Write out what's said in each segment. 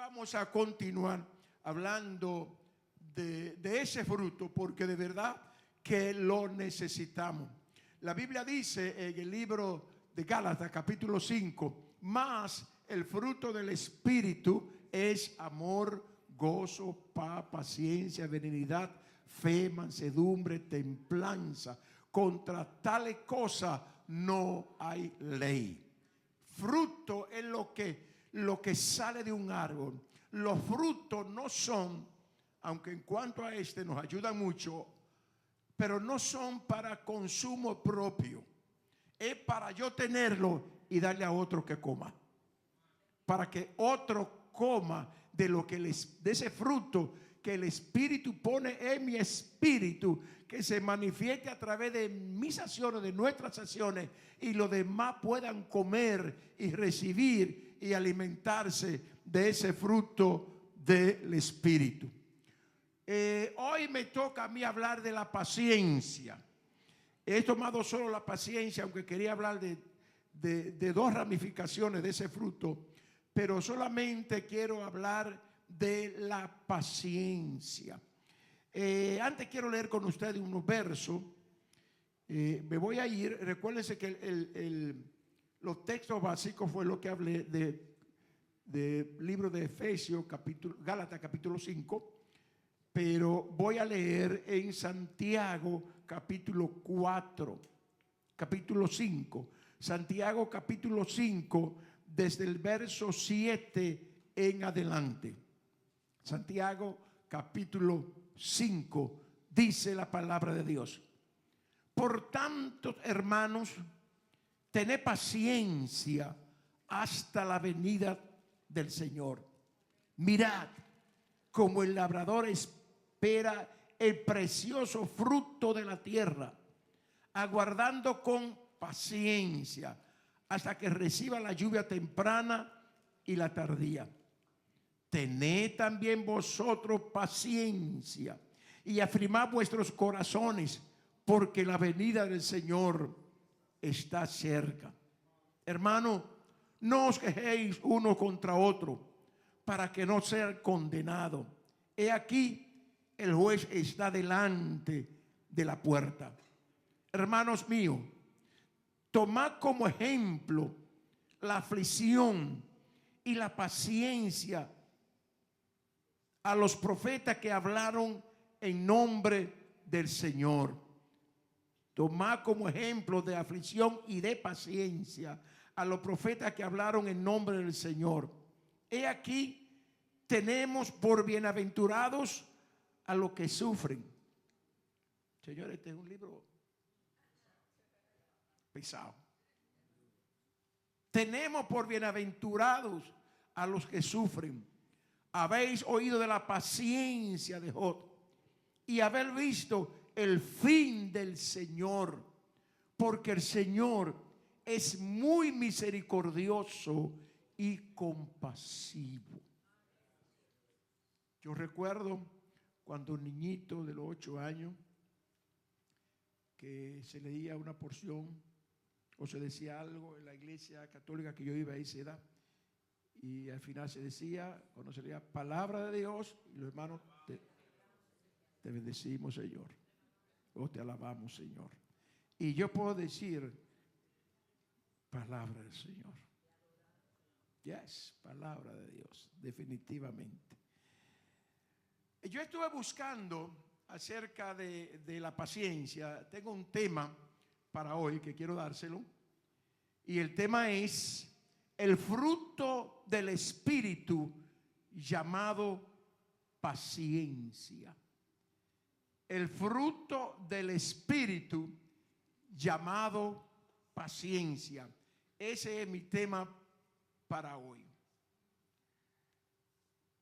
vamos a continuar hablando de ese fruto, porque de verdad que lo necesitamos. La Biblia dice en el libro de Gálatas capítulo 5, mas el fruto del Espíritu es amor, gozo, paz, paciencia, benignidad, fe, mansedumbre, templanza. Contra tales cosas no hay ley. Fruto es lo que sale de un árbol. Los frutos no son, aunque en cuanto a este nos ayudan mucho, pero no son para consumo propio. Es para yo tenerlo y darle a otro que coma. Para que otro coma de lo que de ese fruto que el Espíritu pone en mi espíritu, que se manifieste a través de mis acciones, de nuestras acciones, y los demás puedan comer y recibir y alimentarse de ese fruto del Espíritu. Hoy me toca a mí hablar de la paciencia. He tomado solo la paciencia, aunque quería hablar de dos ramificaciones de ese fruto, pero solamente quiero hablar de la paciencia. Antes quiero leer con ustedes unos versos. Me voy a ir. Recuérdense que los textos básicos fue lo que hablé de libro de Efesios, Gálatas capítulo 5. Pero voy a leer en Santiago capítulo 4, capítulo 5. Santiago capítulo 5, desde el verso 7 en adelante. Santiago capítulo 5, dice la palabra de Dios. Por tanto, hermanos, tened paciencia hasta la venida del Señor. Mirad como el labrador espera el precioso fruto de la tierra, aguardando con paciencia hasta que reciba la lluvia temprana y la tardía. Tened también vosotros paciencia y afirmad vuestros corazones, porque la venida del Señor está cerca. Hermano, no os quejéis uno contra otro, para que no sea condenado. He aquí, el juez está delante de la puerta. Hermanos míos, tomad como ejemplo la aflicción y la paciencia a los profetas que hablaron en nombre del Señor. Tomad como ejemplo de aflicción y de paciencia a los profetas que hablaron en nombre del Señor. He aquí, tenemos por bienaventurados a los que sufren. Señores, este es un libro pesado. Tenemos por bienaventurados a los que sufren. Habéis oído de la paciencia de Job y haber visto el fin del Señor, porque el Señor es muy misericordioso y compasivo. Yo recuerdo cuando un niñito de los 8 años que se leía una porción o se decía algo en la iglesia católica que yo iba a esa edad, y al final se decía, cuando se leía palabra de Dios, y los hermanos te bendecimos, Señor, o te alabamos, Señor. Y yo puedo decir palabra del Señor. Yes, palabra de Dios, definitivamente. Yo estuve buscando acerca de la paciencia. Tengo un tema para hoy que quiero dárselo. Y el tema es el fruto del Espíritu llamado paciencia. El fruto del Espíritu llamado paciencia. Ese es mi tema para hoy.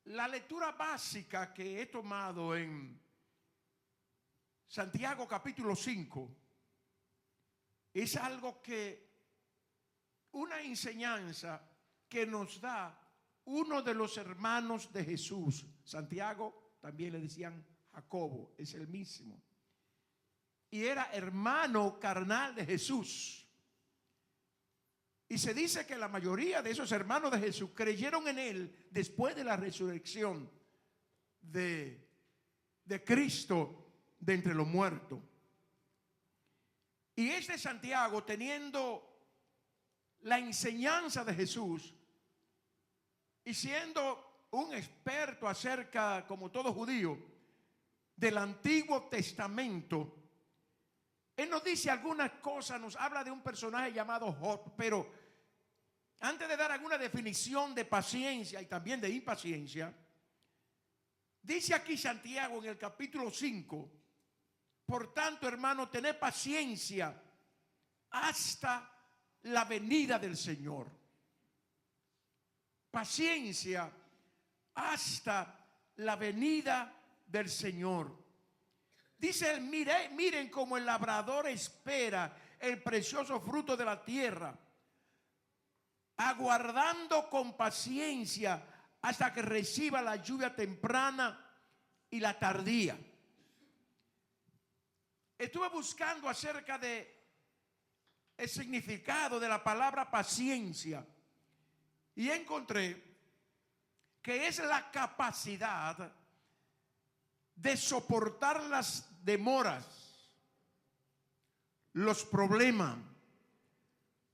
La lectura básica que he tomado en Santiago capítulo 5 es algo que, una enseñanza que nos da uno de los hermanos de Jesús. Santiago también le decían Jacobo, es el mismo. Y era hermano carnal de Jesús. Y se dice que la mayoría de esos hermanos de Jesús creyeron en Él después de la resurrección de Cristo de entre los muertos. Y este Santiago, teniendo la enseñanza de Jesús y siendo un experto acerca, como todo judío, del Antiguo Testamento, él nos dice algunas cosas, nos habla de un personaje llamado Job, pero antes de dar alguna definición de paciencia y también de impaciencia, dice aquí Santiago en el capítulo 5, por tanto, hermano, tened paciencia hasta la venida del Señor. Paciencia hasta la venida del Señor. Dice él, miren como el labrador espera el precioso fruto de la tierra, aguardando con paciencia hasta que reciba la lluvia temprana y la tardía. Estuve buscando acerca de el significado de la palabra paciencia y encontré que es la capacidad de soportar las demoras, los problemas,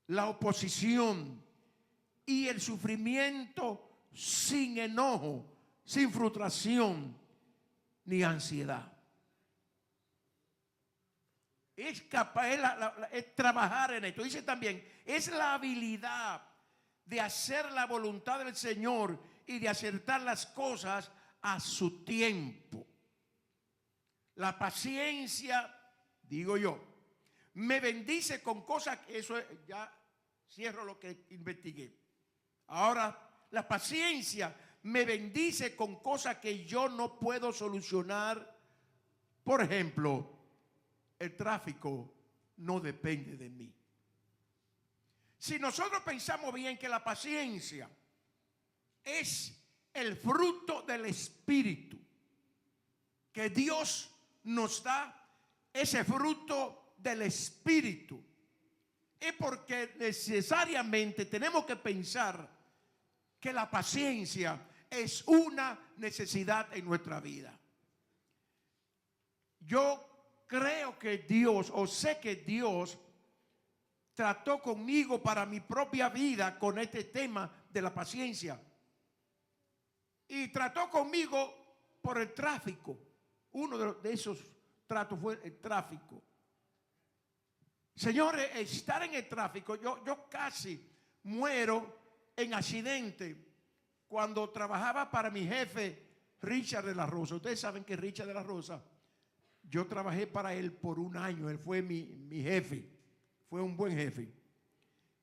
la oposición y el sufrimiento sin enojo, sin frustración ni ansiedad. Es capaz, es trabajar en esto. Dice también, es la habilidad de hacer la voluntad del Señor y de acertar las cosas a su tiempo. La paciencia, digo yo, me bendice con cosas que eso ya cierro lo que investigué. Ahora, la paciencia me bendice con cosas que yo no puedo solucionar. Por ejemplo, el tráfico no depende de mí. Si nosotros pensamos bien que la paciencia es el fruto del Espíritu, que Dios nos da ese fruto del Espíritu, es porque necesariamente tenemos que pensar que la paciencia es una necesidad en nuestra vida. Yo creo que Dios, o sé que Dios trató conmigo para mi propia vida con este tema de la paciencia. Y trató conmigo por el tráfico. Uno de esos tratos fue el tráfico. Señores, estar en el tráfico, yo casi muero en accidente cuando trabajaba para mi jefe Richard de la Rosa. Ustedes saben que Richard de la Rosa, yo trabajé para él por un año. Él fue mi jefe. Fue un buen jefe.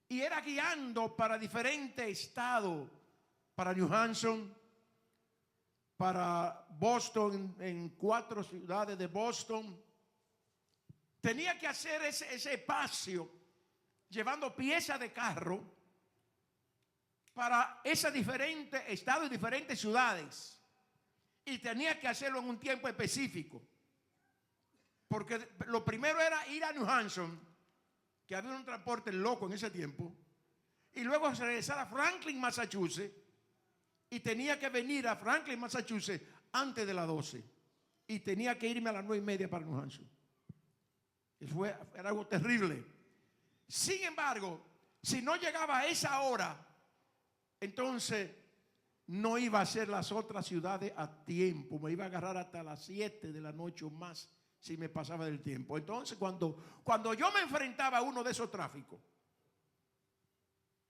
Y era guiando para diferentes estados. Para New Hampshire, para Boston, en 4 ciudades de Boston. Tenía que hacer ese espacio llevando piezas de carro para esos diferentes estados y diferentes ciudades. Y tenía que hacerlo en un tiempo específico. Porque lo primero era ir a New Hampshire, que había un transporte loco en ese tiempo, y luego regresar a Franklin, Massachusetts, y tenía que venir a Franklin, Massachusetts antes de las 12, y tenía que irme a las 9:30 para New Hampshire. Era algo terrible. Sin embargo, si no llegaba a esa hora, entonces no iba a hacer las otras ciudades a tiempo. Me iba a agarrar hasta las 7 de la noche o más si me pasaba del tiempo. Entonces, cuando yo me enfrentaba a uno de esos tráficos,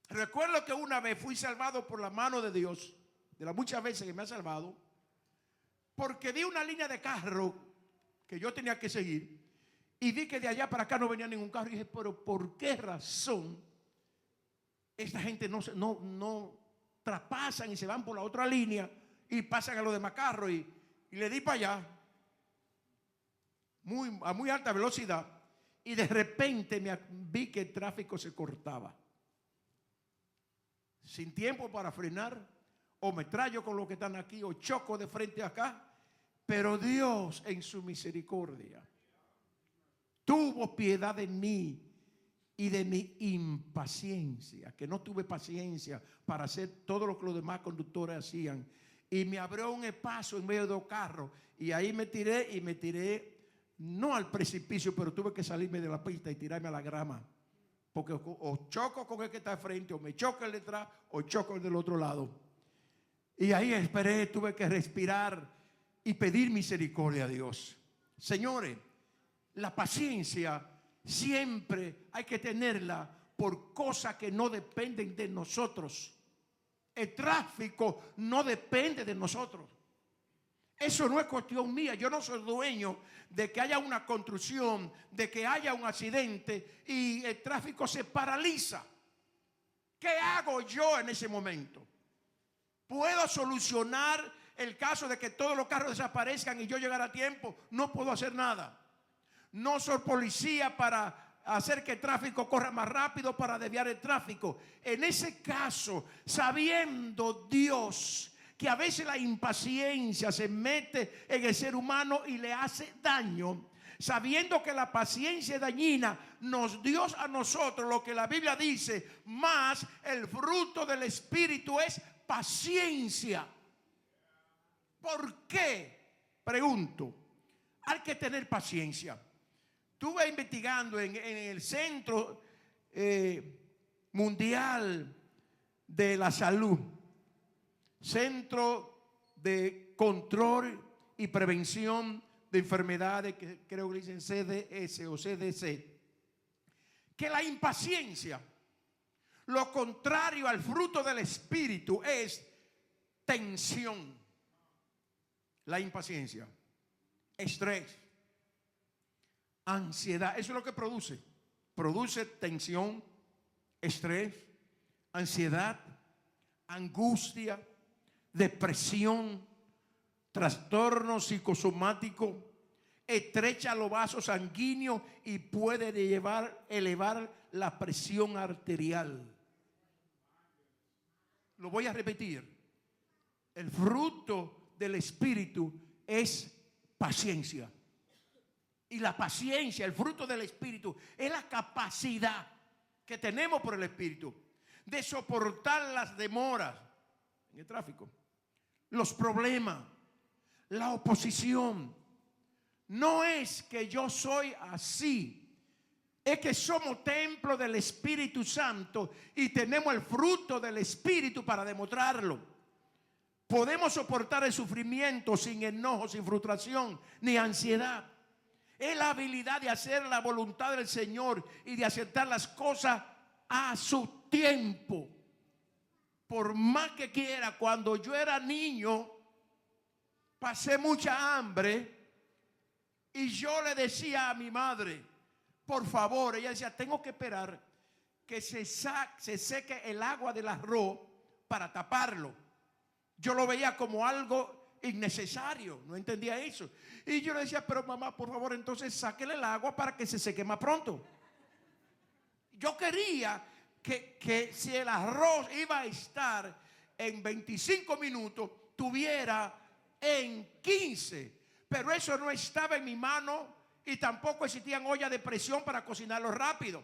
recuerdo que una vez fui salvado por la mano de Dios, de las muchas veces que me ha salvado, porque vi una línea de carro que yo tenía que seguir y vi que de allá para acá no venía ningún carro. Y dije, pero ¿por qué razón esta gente no traspasan y se van por la otra línea y pasan a los demás carros? Y le di para allá a muy alta velocidad, y de repente vi que el tráfico se cortaba. Sin tiempo para frenar, o me traigo con los que están aquí, o choco de frente acá. Pero Dios en su misericordia tuvo piedad de mí y de mi impaciencia, que no tuve paciencia para hacer todo lo que los demás conductores hacían, y me abrió un espacio en medio de dos carros, y ahí me tiré no al precipicio, pero tuve que salirme de la pista y tirarme a la grama, porque o choco con el que está al frente, o me choca el de atrás, o choco el del otro lado. Y ahí esperé, tuve que respirar y pedir misericordia a Dios. Señores, la paciencia siempre hay que tenerla por cosas que no dependen de nosotros. El tráfico no depende de nosotros. Eso no es cuestión mía. Yo no soy dueño de que haya una construcción, de que haya un accidente y el tráfico se paraliza. ¿Qué hago yo en ese momento? ¿Puedo solucionar el caso de que todos los carros desaparezcan y yo llegar a tiempo? No puedo hacer nada. No soy policía para hacer que el tráfico corra más rápido, para desviar el tráfico. En ese caso, sabiendo Dios que a veces la impaciencia se mete en el ser humano y le hace daño, sabiendo que la paciencia es dañina, nos dio a nosotros lo que la Biblia dice, más el fruto del Espíritu es paciencia. ¿Por qué? Pregunto. Hay que tener paciencia. Estuve investigando en el Centro Mundial de la Salud, Centro de Control y Prevención de Enfermedades, que creo que dicen CDS o CDC, que la impaciencia, lo contrario al fruto del Espíritu, es tensión. La impaciencia, estrés, ansiedad, eso es lo que produce. Produce tensión, estrés, ansiedad, angustia, depresión, trastorno psicosomático, estrecha los vasos sanguíneos y puede elevar la presión arterial. Lo voy a repetir. El fruto del Espíritu es paciencia. Y la paciencia, el fruto del Espíritu, es la capacidad que tenemos por el Espíritu de soportar las demoras en el tráfico, los problemas, la oposición. No es que yo soy así, es que somos templo del Espíritu Santo y tenemos el fruto del Espíritu para demostrarlo. Podemos soportar el sufrimiento sin enojo, sin frustración, ni ansiedad. Es la habilidad de hacer la voluntad del Señor y de aceptar las cosas a su tiempo. Por más que quiera, cuando yo era niño, pasé mucha hambre y yo le decía a mi madre, por favor, ella decía, tengo que esperar que se seque el agua del arroz para taparlo. Yo lo veía como algo innecesario, no entendía eso. Y yo le decía, pero mamá, por favor, entonces sáquele el agua para que se seque más pronto. Yo quería que si el arroz iba a estar en 25 minutos, tuviera en 15. Pero eso no estaba en mi mano y tampoco existían ollas de presión para cocinarlo rápido.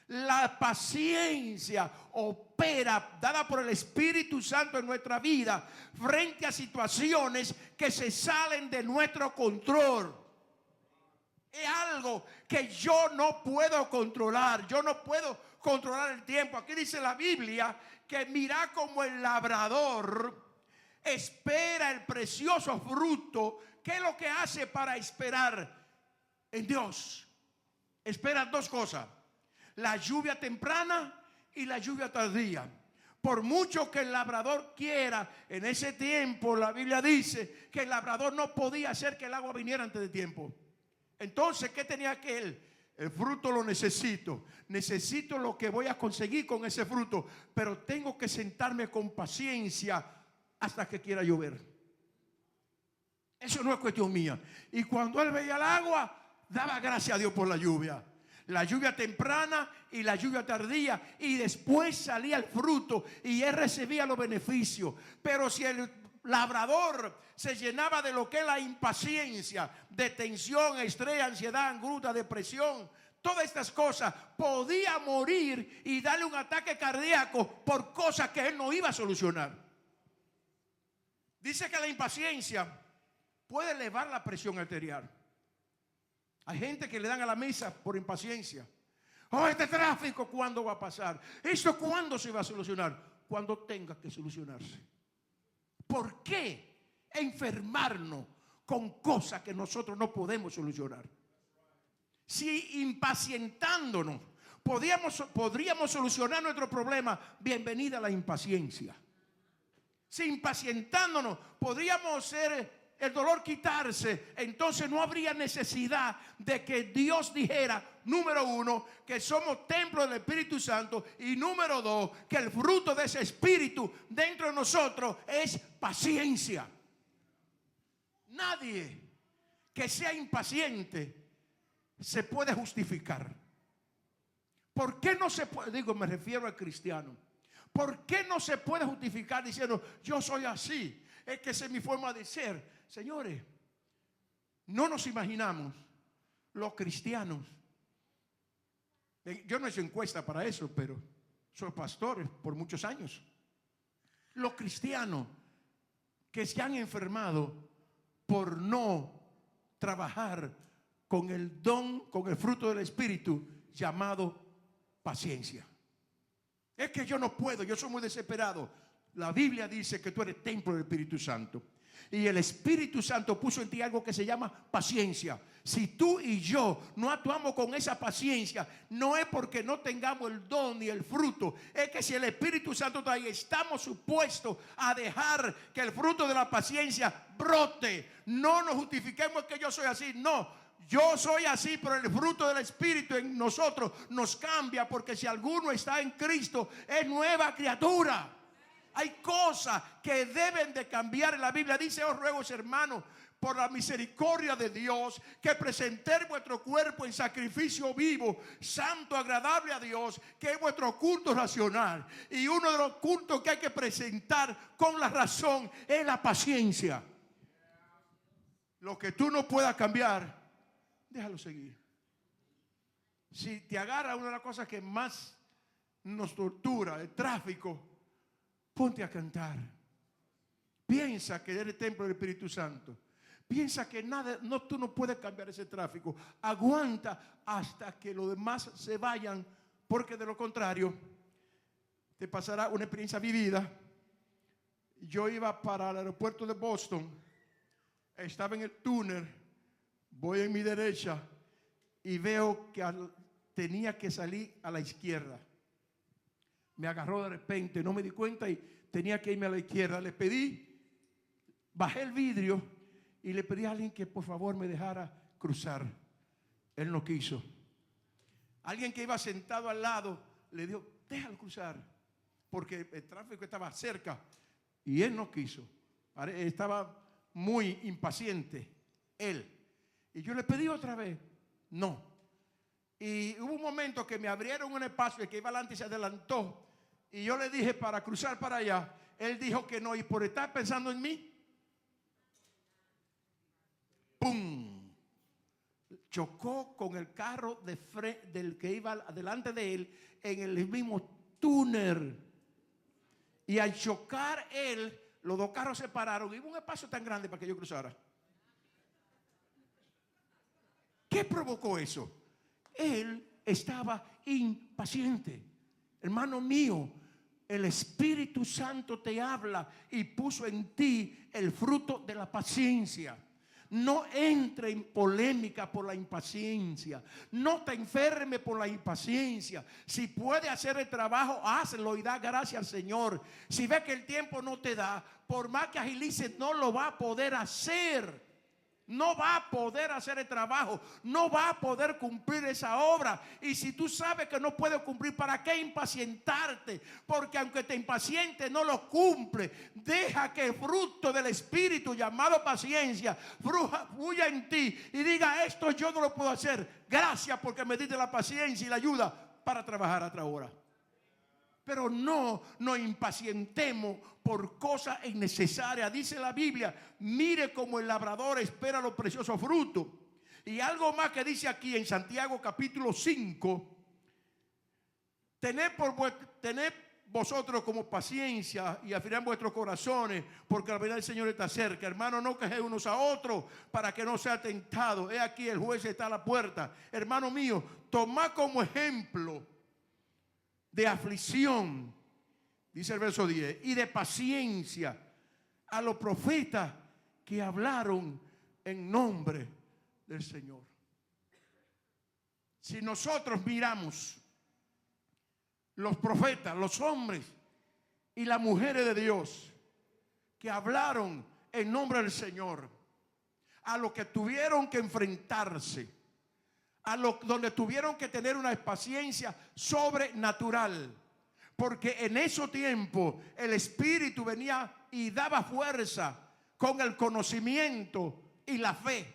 La paciencia opera, dada por el Espíritu Santo en nuestra vida, frente a situaciones que se salen de nuestro control. Es algo que yo no puedo controlar. Yo no puedo controlar el tiempo. Aquí dice la Biblia que mira como el labrador espera el precioso fruto. ¿Qué es lo que hace para esperar en Dios? Espera dos cosas: la lluvia temprana y la lluvia tardía. Por mucho que el labrador quiera, en ese tiempo la Biblia dice que el labrador no podía hacer que el agua viniera antes de tiempo. Entonces, ¿qué tenía que él? El fruto lo necesito. Necesito lo que voy a conseguir con ese fruto, pero tengo que sentarme con paciencia hasta que quiera llover. Eso no es cuestión mía. Y cuando él veía el agua, daba gracias a Dios por la lluvia. La lluvia temprana y la lluvia tardía, y después salía el fruto y él recibía los beneficios. Pero si el labrador se llenaba de lo que es la impaciencia, de tensión, estrés, ansiedad, angustia, depresión, todas estas cosas, podía morir y darle un ataque cardíaco por cosas que él no iba a solucionar. Dice que la impaciencia puede elevar la presión arterial. Hay gente que le dan a la misa por impaciencia. Oh, este tráfico, ¿cuándo va a pasar? ¿Esto cuándo se va a solucionar? Cuando tenga que solucionarse. ¿Por qué enfermarnos con cosas que nosotros no podemos solucionar? Si impacientándonos podríamos solucionar nuestro problema, bienvenida a la impaciencia. Si impacientándonos podríamos hacer el dolor quitarse, entonces no habría necesidad de que Dios dijera, número uno, que somos templo del Espíritu Santo, y número dos, que el fruto de ese Espíritu dentro de nosotros es paciencia. Nadie que sea impaciente se puede justificar. ¿Por qué no se puede? Digo, me refiero al cristiano. ¿Por qué no se puede justificar diciendo, yo soy así? Es que esa es mi forma de ser. Señores, no nos imaginamos los cristianos. Yo no he hecho encuesta para eso, pero soy pastor por muchos años. Los cristianos que se han enfermado por no trabajar con el don, con el fruto del Espíritu llamado paciencia. Es que yo no puedo, yo soy muy desesperado. La Biblia dice que tú eres templo del Espíritu Santo. Y el Espíritu Santo puso en ti algo que se llama paciencia. Si tú y yo no actuamos con esa paciencia, no es porque no tengamos el don ni el fruto. Es que si el Espíritu Santo está ahí, estamos supuestos a dejar que el fruto de la paciencia brote. No nos justifiquemos que yo soy así, no. Yo soy así, pero el fruto del Espíritu en nosotros nos cambia, porque si alguno está en Cristo, es nueva criatura. Hay cosas que deben de cambiar. En la Biblia dice, os ruego, hermanos, por la misericordia de Dios, que presentéis vuestro cuerpo en sacrificio vivo, santo, agradable a Dios, que es vuestro culto racional. Y uno de los cultos que hay que presentar con la razón es la paciencia. Lo que tú no puedas cambiar, déjalo seguir. Si te agarra una de las cosas que más nos tortura, el tráfico, ponte a cantar. Piensa que eres templo del Espíritu Santo. Piensa que nada, no, tú no puedes cambiar ese tráfico. Aguanta hasta que los demás se vayan, porque de lo contrario te pasará una experiencia vivida. Yo iba para el aeropuerto de Boston, estaba en el túnel, voy en mi derecha y veo que tenía que salir a la izquierda. Me agarró de repente, no me di cuenta y tenía que irme a la izquierda. Le pedí, bajé el vidrio y le pedí a alguien que por favor me dejara cruzar. Él no quiso. Alguien que iba sentado al lado le dijo, déjalo cruzar, porque el tráfico estaba cerca, y él no quiso. Estaba muy impaciente él. Y yo le pedí otra vez, no. Y hubo un momento que me abrieron un espacio, el que iba adelante se adelantó. Y yo le dije para cruzar para allá. Él dijo que no, y por estar pensando en mí, ¡pum! Chocó con el carro del que iba delante de él en el mismo túnel. Y al chocar él, los dos carros se pararon. Y hubo un espacio tan grande para que yo cruzara. ¿Qué provocó eso? Él estaba impaciente. Hermano mío, el Espíritu Santo te habla y puso en ti el fruto de la paciencia. No entre en polémica por la impaciencia. No te enferme por la impaciencia. Si puede hacer el trabajo, hazlo y da gracias al Señor. Si ve que el tiempo no te da, por más que agilice, no lo va a poder hacer. No va a poder hacer el trabajo, no va a poder cumplir esa obra. Y si tú sabes que no puedes cumplir, ¿para qué impacientarte? Porque aunque te impaciente, no lo cumple. Deja que el fruto del Espíritu llamado paciencia fluya en ti y diga, esto yo no lo puedo hacer. Gracias porque me diste la paciencia y la ayuda para trabajar a otra hora. Pero no nos impacientemos por cosas innecesarias. Dice la Biblia, mire como el labrador espera los preciosos frutos. Y algo más que dice aquí en Santiago capítulo 5. Tened vosotros como paciencia y afirmad vuestros corazones, porque la venida del Señor está cerca. Hermano, no quejéis unos a otros para que no sea tentado. He aquí, el juez está a la puerta. Hermano mío, tomad como ejemplo de aflicción, dice el verso 10, y de paciencia a los profetas que hablaron en nombre del Señor. Si nosotros miramos los profetas, los hombres y las mujeres de Dios que hablaron en nombre del Señor, a los que tuvieron que enfrentarse, donde tuvieron que tener una paciencia sobrenatural, porque en ese tiempo el Espíritu venía y daba fuerza con el conocimiento y la fe,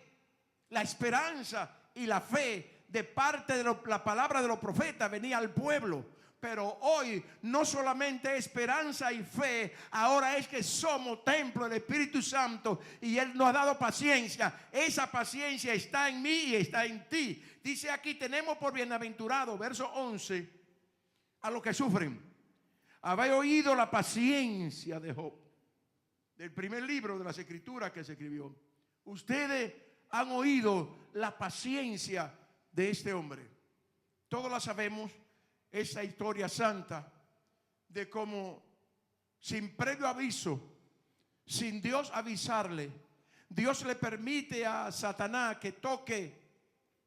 la esperanza y la fe de parte de la palabra de los profetas venía al pueblo. Pero hoy no solamente esperanza y fe, ahora es que somos templo del Espíritu Santo y Él nos ha dado paciencia. Esa paciencia está en mí y está en ti. Dice aquí, tenemos por bienaventurado, verso 11, a los que sufren. Habéis oído la paciencia de Job, del primer libro de las Escrituras que se escribió. Ustedes han oído la paciencia de este hombre. Todos la sabemos. Esa historia santa de cómo sin previo aviso, sin Dios avisarle, Dios le permite a Satanás que toque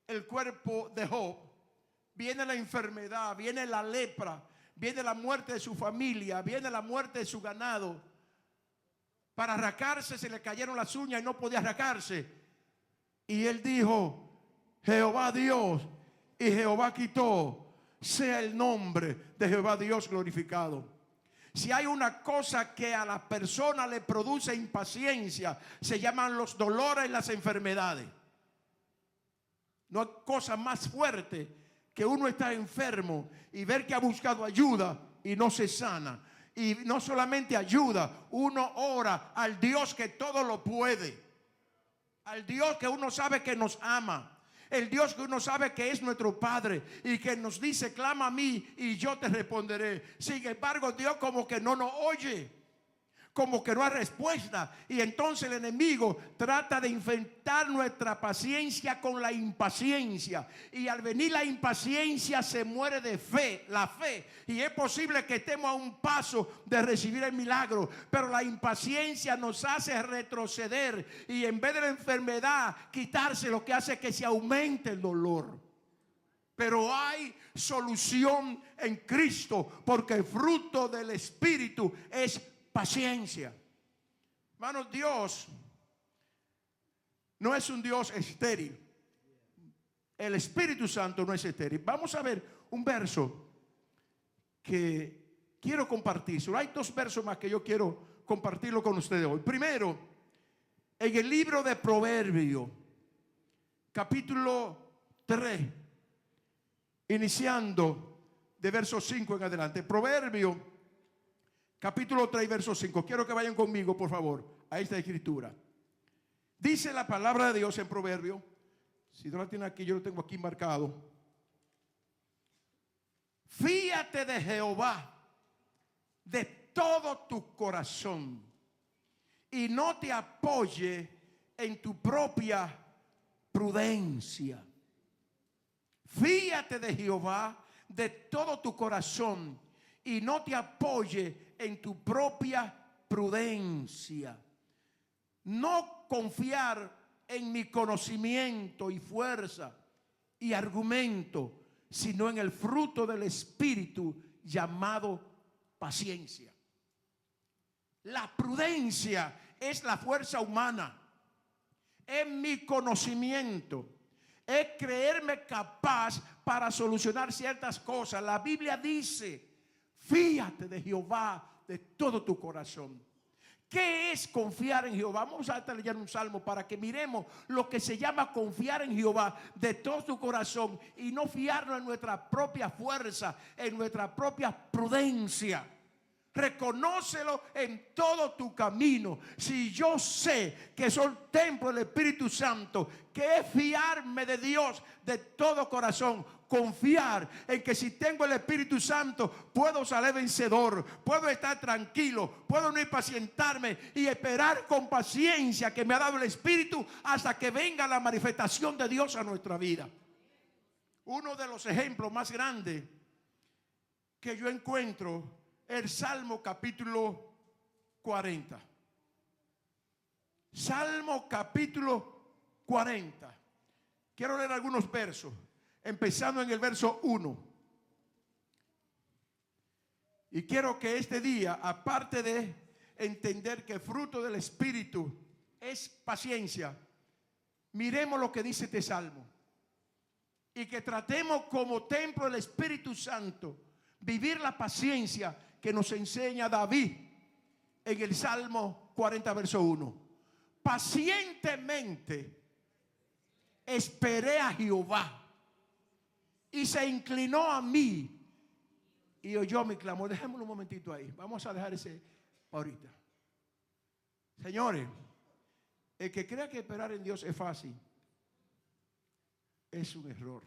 el cuerpo de Job. Viene la enfermedad, viene la lepra, viene la muerte de su familia, viene la muerte de su ganado. Para arrancarse se le cayeron las uñas y no podía arrancarse. Y él dijo, Jehová Dios, y Jehová quitó. Sea el nombre de Jehová Dios glorificado. Si hay una cosa que a la persona le produce impaciencia, se llaman los dolores y las enfermedades. No hay cosa más fuerte que uno está enfermo y ver que ha buscado ayuda y no se sana. Y no solamente ayuda, uno ora al Dios que todo lo puede, al Dios que uno sabe que nos ama, el Dios que uno sabe que es nuestro Padre y que nos dice, clama a mí y yo te responderé. Sin embargo, Dios como que no nos oye, como que no hay respuesta. Y entonces el enemigo trata de enfrentar nuestra paciencia con la impaciencia. Y al venir la impaciencia se muere de fe, la fe. Y es posible que estemos a un paso de recibir el milagro, pero la impaciencia nos hace retroceder. Y en vez de la enfermedad quitarse, lo que hace es que se aumente el dolor. Pero hay solución en Cristo, porque el fruto del Espíritu es paciencia. Hermanos, Dios no es un Dios estéril. El Espíritu Santo no es estéril. Vamos a ver un verso que quiero compartir. Solo hay dos versos más que yo quiero compartirlo con ustedes hoy. Primero, en el libro de Proverbios, capítulo 3, iniciando de verso 5 en adelante. Proverbios capítulo 3, verso 5. Quiero que vayan conmigo, por favor, a esta escritura. Dice la palabra de Dios en Proverbio. Si no la tiene aquí, yo lo tengo aquí marcado. Fíate de Jehová de todo tu corazón y no te apoye en tu propia prudencia. Fíate de Jehová de todo tu corazón y no te apoye en tu propia prudencia. No confiar en mi conocimiento y fuerza y argumento, sino en el fruto del Espíritu llamado paciencia. La prudencia es la fuerza humana, es mi conocimiento, es creerme capaz para solucionar ciertas cosas. La Biblia dice, fíate de Jehová de todo tu corazón. ¿Qué es confiar en Jehová? Vamos a estar leyendo un salmo para que miremos lo que se llama confiar en Jehová de todo tu corazón y no fiarnos en nuestra propia fuerza, en nuestra propia prudencia. Reconócelo en todo tu camino. Si yo sé que soy templo del Espíritu Santo, que es fiarme de Dios de todo corazón, confiar en que si tengo el Espíritu Santo puedo salir vencedor, puedo estar tranquilo, puedo no impacientarme y esperar con paciencia que me ha dado el Espíritu hasta que venga la manifestación de Dios a nuestra vida. Uno de los ejemplos más grandes que yo encuentro, el Salmo capítulo 40. Salmo capítulo 40. Quiero leer algunos versos, empezando en el verso 1. Y quiero que este día, aparte de entender que el fruto del Espíritu es paciencia, miremos lo que dice este Salmo. Y que tratemos como templo del Espíritu Santo vivir la paciencia que nos enseña David en el Salmo 40 verso 1. Pacientemente esperé a Jehová y se inclinó a mí y oyó mi clamor. Dejémoslo un momentito ahí. Vamos a dejar ese ahorita. Señores, el que crea que esperar en Dios es fácil es un error,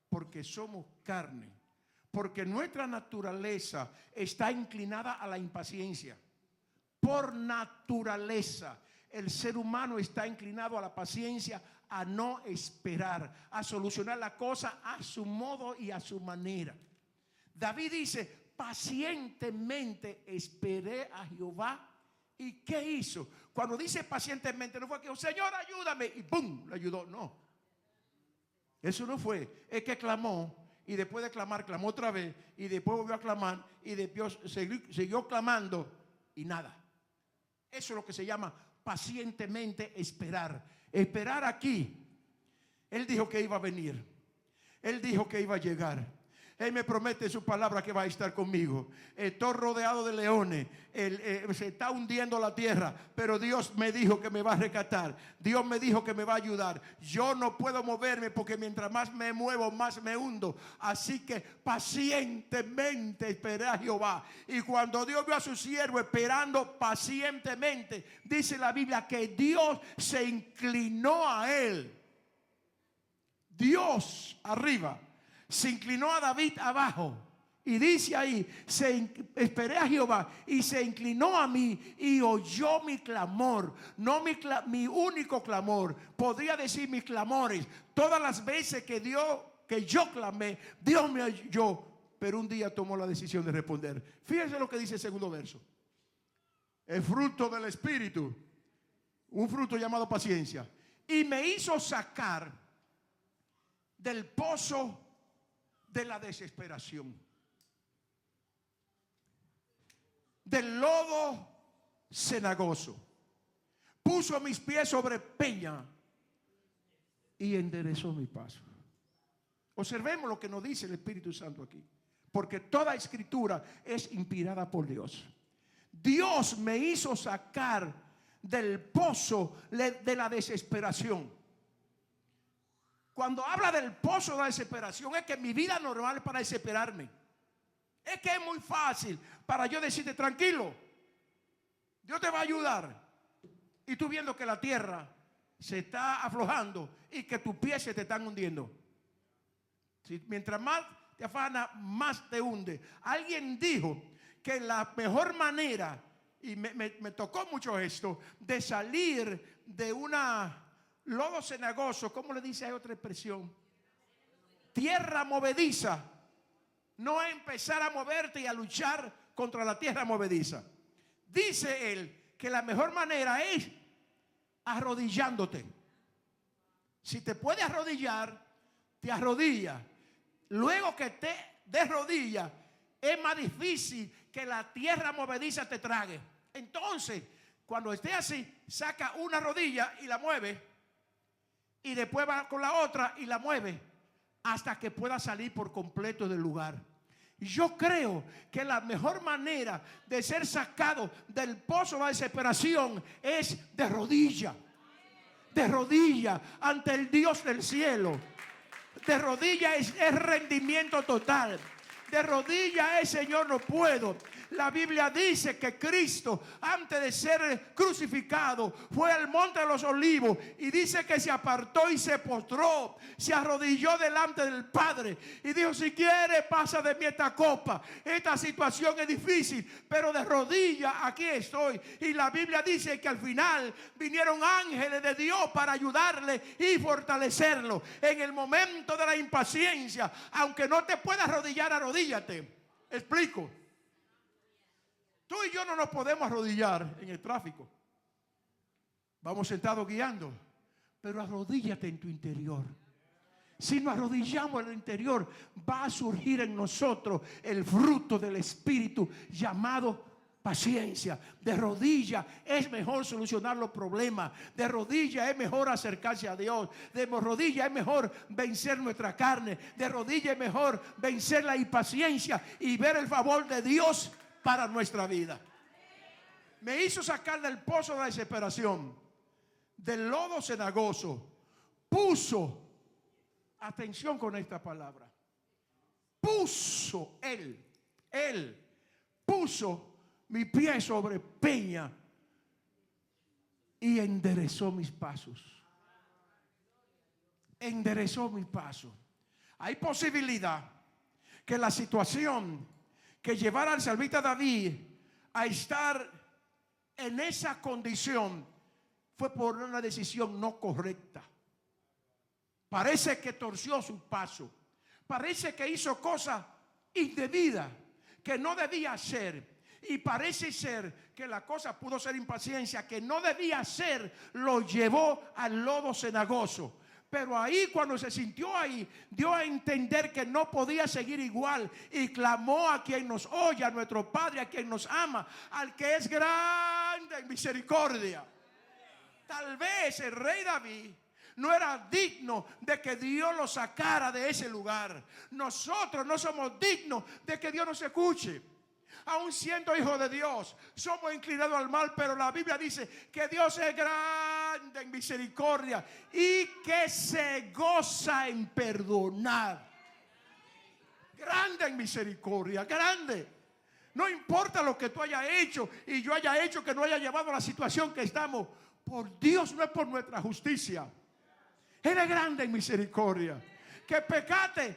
porque somos carne. Porque nuestra naturaleza está inclinada a la impaciencia. Por naturaleza, el ser humano está inclinado a la paciencia, a no esperar, a solucionar la cosa a su modo y a su manera. David dice, pacientemente esperé a Jehová. ¿Y qué hizo? Cuando dice pacientemente, no fue que, Señor, ayúdame, y ¡pum!, le ayudó. No. Eso no fue. Es que clamó. Y después de clamar, clamó otra vez. Y después volvió a clamar. Y después siguió clamando. Y nada. Eso es lo que se llama pacientemente esperar. Esperar aquí. Él dijo que iba a venir. Él dijo que iba a llegar. Él me promete en su palabra que va a estar conmigo. Estoy rodeado de leones. Se está hundiendo la tierra. Pero Dios me dijo que me va a rescatar. Dios me dijo que me va a ayudar. Yo no puedo moverme porque mientras más me muevo, más me hundo. Así que pacientemente esperé a Jehová. Y cuando Dios vio a su siervo esperando pacientemente, dice la Biblia que Dios se inclinó a él. Dios arriba se inclinó a David abajo. Y dice ahí, esperé a Jehová y se inclinó a mí y oyó mi clamor. No mi único clamor. Podría decir mis clamores. Todas las veces que yo clamé, Dios me oyó. Pero un día tomó la decisión de responder. Fíjense lo que dice el segundo verso. El fruto del Espíritu. Un fruto llamado paciencia. Y me hizo sacar del pozo de la desesperación, del lodo cenagoso. Puso mis pies sobre peña y enderezó mi paso. Observemos lo que nos dice el Espíritu Santo aquí, porque toda escritura es inspirada por Dios. Dios me hizo sacar del pozo de la desesperación. Cuando habla del pozo de la desesperación, es que mi vida normal es para desesperarme. Es que es muy fácil para yo decirte, tranquilo, Dios te va a ayudar. Y tú viendo que la tierra se está aflojando y que tus pies se te están hundiendo. Mientras más te afana, más te hunde. Alguien dijo que la mejor manera, y me tocó mucho esto, de salir de una lodo cenagoso, ¿cómo le dice? Hay otra expresión. Tierra movediza. No empezar a moverte y a luchar contra la tierra movediza. Dice él que la mejor manera es arrodillándote. Si te puedes arrodillar, te arrodillas. Luego que te de rodillas, es más difícil que la tierra movediza te trague. Entonces, cuando esté así, saca una rodilla y la mueve. Y después va con la otra y la mueve hasta que pueda salir por completo del lugar. Yo creo que la mejor manera de ser sacado del pozo de la desesperación es de rodilla. De rodilla ante el Dios del cielo. De rodilla es rendimiento total. De rodilla es, Señor, no puedo. La Biblia dice que Cristo, antes de ser crucificado, fue al monte de los olivos y dice que se apartó y se postró, se arrodilló delante del Padre y dijo: si quiere, pasa de mí esta copa. Esta situación es difícil, pero de rodillas aquí estoy. Y la Biblia dice que al final vinieron ángeles de Dios para ayudarle y fortalecerlo en el momento de la impaciencia. Aunque no te puedas arrodillar, arrodíllate. Explico. Tú y yo no nos podemos arrodillar en el tráfico. Vamos sentados guiando, pero arrodíllate en tu interior. Si nos arrodillamos en el interior, va a surgir en nosotros el fruto del Espíritu llamado paciencia. De rodillas es mejor solucionar los problemas. De rodillas es mejor acercarse a Dios. De rodillas es mejor vencer nuestra carne. De rodillas es mejor vencer la impaciencia y ver el favor de Dios para nuestra vida. Me hizo sacar del pozo de la desesperación, del lodo cenagoso. Puso, atención con esta palabra, puso él puso mi pie sobre peña y enderezó mis pasos. Enderezó mis pasos. Hay posibilidad que la situación que llevara al salmista David a estar en esa condición fue por una decisión no correcta. Parece que torció su paso. Parece que hizo cosas indebidas que no debía hacer. Y parece ser que la cosa pudo ser impaciencia que no debía hacer, lo llevó al lodo cenagoso. Pero ahí, cuando se sintió ahí, dio a entender que no podía seguir igual y clamó a quien nos oye, a nuestro Padre, a quien nos ama, al que es grande en misericordia. Tal vez el rey David no era digno de que Dios lo sacara de ese lugar. Nosotros no somos dignos de que Dios nos escuche. Aún siendo hijos de Dios, somos inclinados al mal, pero la Biblia dice que Dios es grande en misericordia y que se goza en perdonar. Grande en misericordia, grande. No importa lo que tú hayas hecho y yo haya hecho que no haya llevado a la situación que estamos. Por Dios, no es por nuestra justicia. Él es grande en misericordia. Que pecate,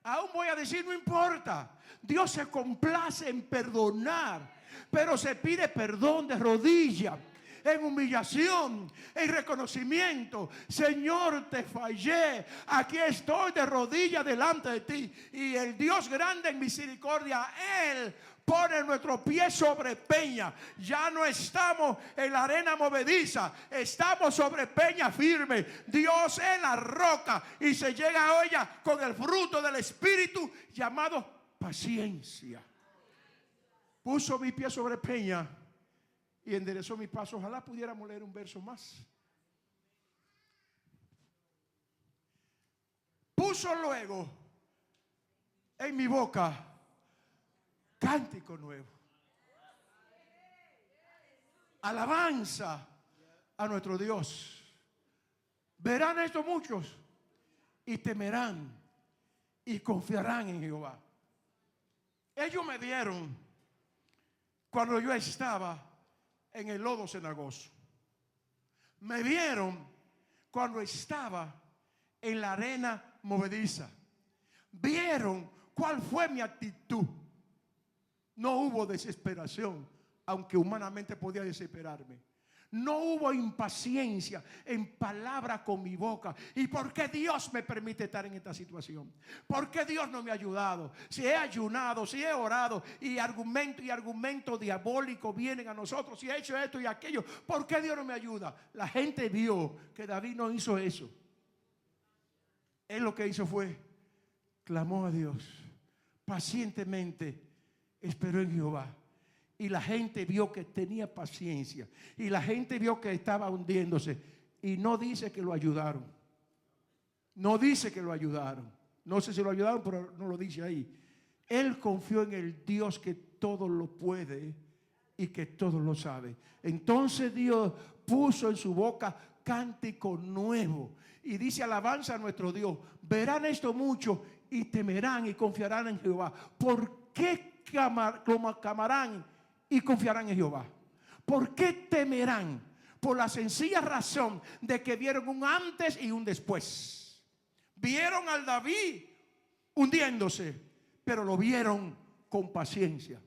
aún voy a decir, no importa. Dios se complace en perdonar, pero se pide perdón de rodillas, en humillación, en reconocimiento. Señor, te fallé, aquí estoy de rodillas delante de ti. Y el Dios grande en misericordia, Él pone nuestro pie sobre peña. Ya no estamos en la arena movediza, estamos sobre peña firme. Dios es la roca y se llega a ella con el fruto del Espíritu llamado paciencia. Puso mi pie sobre peña y enderezó mi paso. Ojalá pudiéramos leer un verso más. Puso luego en mi boca cántico nuevo, alabanza a nuestro Dios. Verán esto muchos y temerán y confiarán en Jehová. Ellos me vieron cuando yo estaba en el lodo cenagoso. Me vieron cuando estaba en la arena movediza. Vieron cuál fue mi actitud. No hubo desesperación, aunque humanamente podía desesperarme. No hubo impaciencia en palabra con mi boca. ¿Y por qué Dios me permite estar en esta situación? ¿Por qué Dios no me ha ayudado? Si he ayunado, si he orado y argumentos diabólicos vienen a nosotros, si he hecho esto y aquello, ¿por qué Dios no me ayuda? La gente vio que David no hizo eso. Él lo que hizo fue clamó a Dios pacientemente, esperó en Jehová. Y la gente vio que tenía paciencia. Y la gente vio que estaba hundiéndose. Y no dice que lo ayudaron. No dice que lo ayudaron. No sé si lo ayudaron, pero no lo dice ahí. Él confió en el Dios que todo lo puede y que todo lo sabe. Entonces Dios puso en su boca cántico nuevo. Y dice alabanza a nuestro Dios. Verán esto mucho y temerán y confiarán en Jehová. ¿Por qué clamarán y confiarán en Jehová? ¿Por qué temerán? Por la sencilla razón de que vieron un antes y un después. Vieron al David hundiéndose, pero lo vieron con paciencia.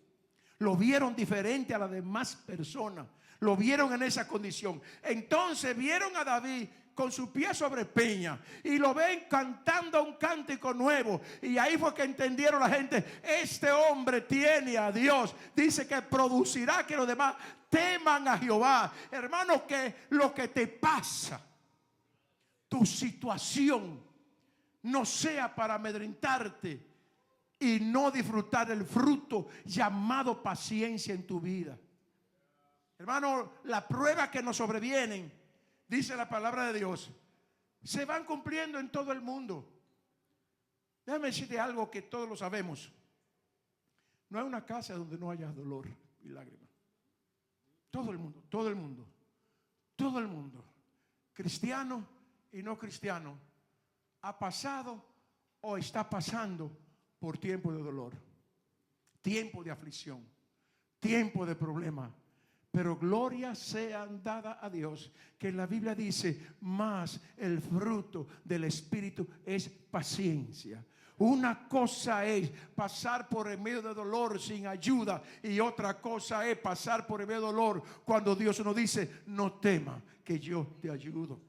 Lo vieron diferente a las demás personas. Lo vieron en esa condición. Entonces vieron a David con su pie sobre peña y lo ven cantando un cántico nuevo. Y ahí fue que entendieron la gente: este hombre tiene a Dios. Dice que producirá que los demás teman a Jehová. Hermano, que lo que te pasa, tu situación, no sea para amedrentarte y no disfrutar el fruto llamado paciencia en tu vida. Hermano, las pruebas que nos sobrevienen, dice la palabra de Dios, se van cumpliendo en todo el mundo. Déjame decirte algo que todos lo sabemos. No hay una casa donde no haya dolor y lágrimas. Todo el mundo, todo el mundo, todo el mundo, cristiano y no cristiano, ha pasado o está pasando por tiempo de dolor, tiempo de aflicción, tiempo de problema. Pero gloria sean dadas a Dios, que en la Biblia dice: más el fruto del Espíritu es paciencia. Una cosa es pasar por el medio de dolor sin ayuda, y otra cosa es pasar por el medio de dolor cuando Dios nos dice: no temas, que yo te ayudo.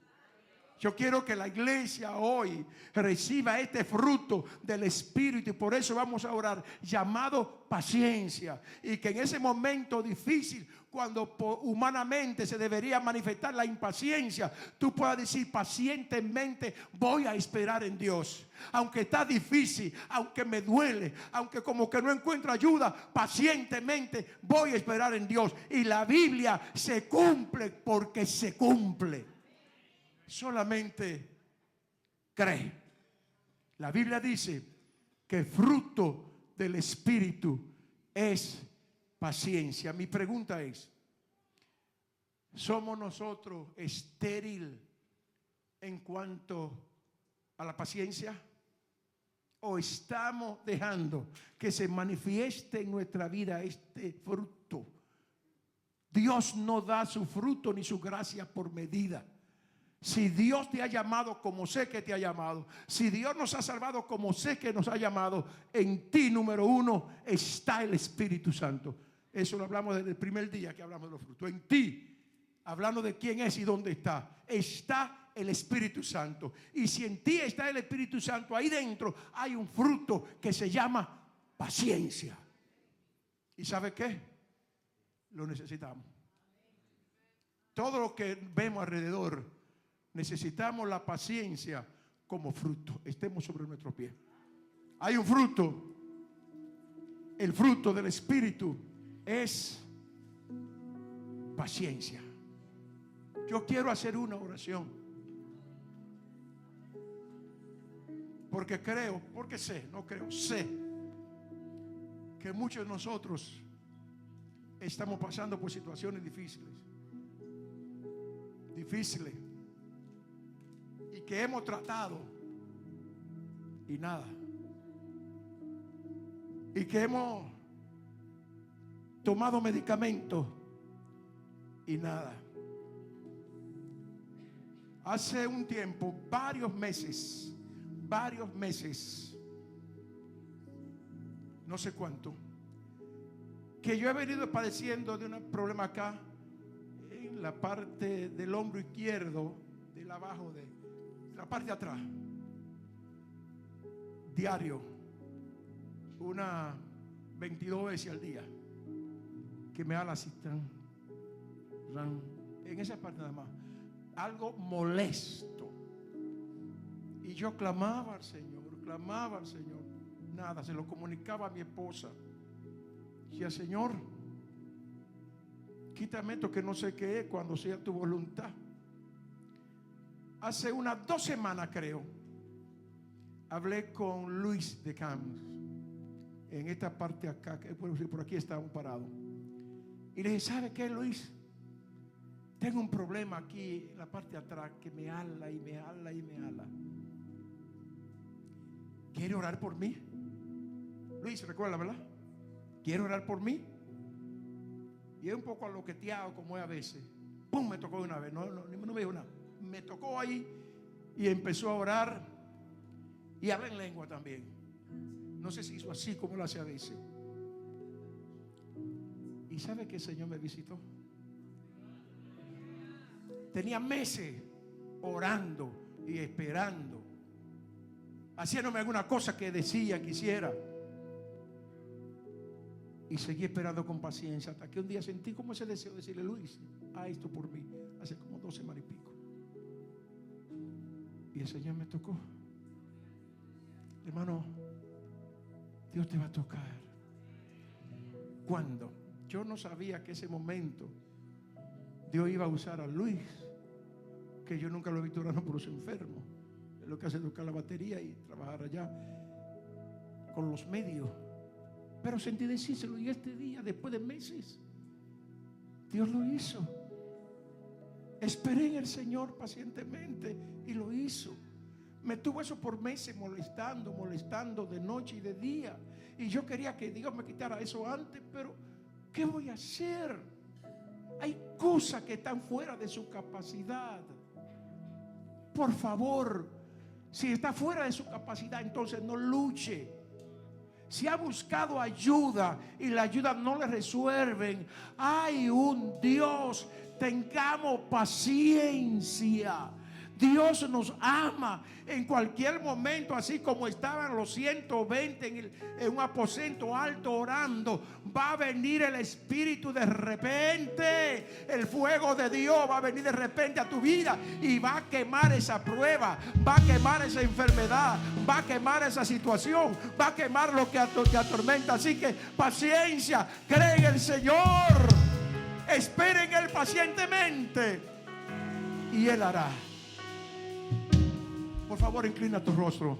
Yo quiero que la iglesia hoy reciba este fruto del Espíritu, y por eso vamos a orar, llamado paciencia. Y que en ese momento difícil, cuando humanamente se debería manifestar la impaciencia, tú puedas decir pacientemente: voy a esperar en Dios. Aunque está difícil, aunque me duele, aunque como que no encuentro ayuda, pacientemente voy a esperar en Dios. Y la Biblia se cumple porque se cumple. Solamente cree. La Biblia dice que el fruto del Espíritu es paciencia. Mi pregunta es: ¿somos nosotros estériles en cuanto a la paciencia? ¿O estamos dejando que se manifieste en nuestra vida este fruto? Dios no da su fruto ni su gracia por medida. Si Dios te ha llamado como sé que te ha llamado, si Dios nos ha salvado como sé que nos ha llamado, en ti, número uno, está el Espíritu Santo. Eso lo hablamos desde el primer día que hablamos de los frutos. En ti, hablando de quién es y dónde está el Espíritu Santo. Y si en ti está el Espíritu Santo, ahí dentro hay un fruto que se llama paciencia. ¿Y sabe qué? Lo necesitamos. Todo lo que vemos alrededor, necesitamos la paciencia como fruto. Estemos sobre nuestros pies. Hay un fruto. El fruto del Espíritu es paciencia. Yo quiero hacer una oración, porque creo, porque sé, no creo, sé que muchos de nosotros estamos pasando por situaciones difíciles, y que hemos tratado y nada, y que hemos tomado medicamentos y nada. Hace un tiempo, varios meses, no sé cuánto, que yo he venido padeciendo de un problema acá en la parte del hombro izquierdo, del abajo, de la parte de atrás. Diario, unas 22 veces al día, que me da la cita en esa parte nada más, algo molesto. Y yo clamaba al Señor, nada, se lo comunicaba a mi esposa. Decía: Señor, quítame esto que no sé qué es, cuando sea tu voluntad. Hace unas 2 semanas, creo, hablé con Luis de Camps, en esta parte acá, que por aquí estábamos parados. Y le dije: ¿sabe qué, Luis? Tengo un problema aquí en la parte de atrás que me ala y me ala y me ala. ¿Quiere orar por mí? Luis, recuerda, ¿verdad? ¿quiere orar por mí? Y es un poco aloqueteado como es a veces. ¡Pum! Me tocó de una vez. No me dijo nada. Me tocó ahí y empezó a orar. Y habla en lengua también. No sé si hizo así como lo hace a veces. ¿Y sabe que el Señor me visitó? Tenía meses orando y esperando, haciéndome alguna cosa que decía, quisiera. Y seguí esperando con paciencia hasta que un día sentí como ese deseo de decirle: Luis, haz esto por mí. Hace como 2 semanas y pico. Y el Señor me tocó. Hermano, Dios te va a tocar. ¿Cuándo? Yo no sabía que ese momento Dios iba a usar a Luis, que yo nunca lo he visto orando por los enfermos. Es lo que hace, tocar la batería y trabajar allá con los medios. Pero sentí decírselo, y este día, después de meses, Dios lo hizo. Esperé en el Señor pacientemente y lo hizo. Me tuvo eso por meses molestando de noche y de día. Y yo quería que Dios me quitara eso antes, pero ¿qué voy a hacer? Hay cosas que están fuera de su capacidad. Por favor, si está fuera de su capacidad, entonces no luche. Si ha buscado ayuda y la ayuda no le resuelven, hay un Dios. Tengamos paciencia. Dios nos ama en cualquier momento, así como estaban los 120 en un aposento alto orando. Va a venir el Espíritu de repente. El fuego de Dios va a venir de repente a tu vida y va a quemar esa prueba, va a quemar esa enfermedad, va a quemar esa situación, va a quemar lo que atormenta. Así que paciencia, cree en el Señor, espere en Él pacientemente y Él hará. Por favor, inclina tu rostro.